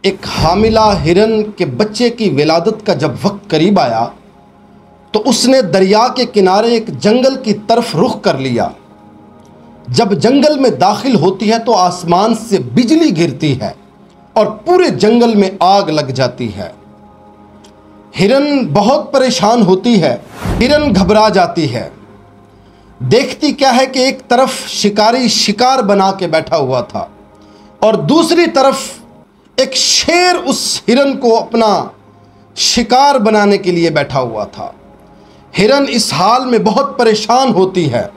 एक हामिला हिरन के बच्चे की विलादत का जब वक्त करीब आया तो उसने दरिया के किनारे एक जंगल की तरफ रुख कर लिया। जब जंगल में दाखिल होती है तो आसमान से बिजली गिरती है और पूरे जंगल में आग लग जाती है। हिरन बहुत परेशान होती है, हिरन घबरा जाती है। देखती क्या है कि एक तरफ शिकारी शिकार बना के बैठा हुआ था और दूसरी तरफ एक शेर उस हिरन को अपना शिकार बनाने के लिए बैठा हुआ था। हिरन इस हाल में बहुत परेशान होती है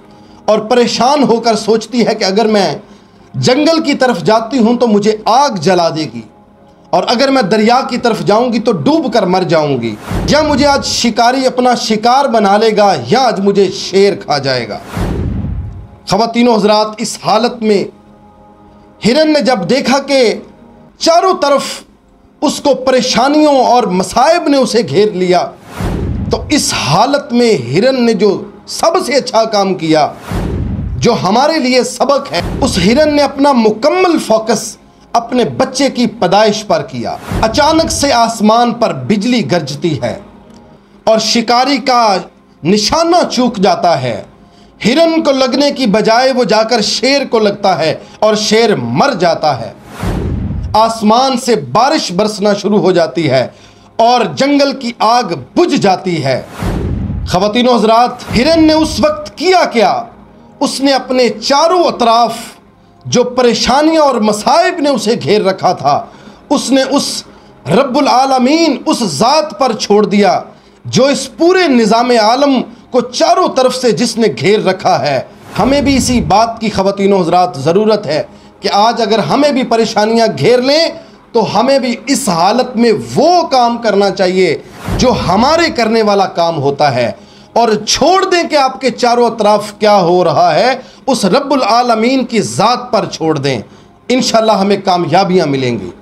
और परेशान होकर सोचती है कि अगर मैं जंगल की तरफ जाती हूं तो मुझे आग जला देगी और अगर मैं दरिया की तरफ जाऊंगी तो डूब कर मर जाऊंगी, या मुझे आज शिकारी अपना शिकार बना लेगा या आज मुझे शेर खा जाएगा। ख़वातीनो हज़रात, इस हालत में हिरन ने जब देखा कि चारों तरफ उसको परेशानियों और मसाइब ने उसे घेर लिया, तो इस हालत में हिरन ने जो सबसे अच्छा काम किया, जो हमारे लिए सबक है, उस हिरन ने अपना मुकम्मल फोकस अपने बच्चे की पैदाइश पर किया। अचानक से आसमान पर बिजली गरजती है और शिकारी का निशाना चूक जाता है। हिरन को लगने की बजाय वो जाकर शेर को लगता है और शेर मर जाता है। आसमान से बारिश बरसना शुरू हो जाती है और जंगल की आग बुझ जाती है। ख़वातीनो हज़रात, हिरन ने उस वक्त किया क्या? उसने अपने चारों अतराफ जो परेशानियां और मसाइब ने उसे घेर रखा था, उसने उस रब्बुल आलमीन, उस ज़ात पर छोड़ दिया जो इस पूरे निज़ाम आलम को चारों तरफ से जिसने घेर रखा है। हमें भी इसी बात की ख़वातीनो हज़रात ज़रूरत है कि आज अगर हमें भी परेशानियां घेर लें तो हमें भी इस हालत में वो काम करना चाहिए जो हमारे करने वाला काम होता है, और छोड़ दें कि आपके चारों तरफ क्या हो रहा है, उस रब्बुल आलमीन की ज़ात पर छोड़ दें। इंशाअल्लाह हमें कामयाबियां मिलेंगी।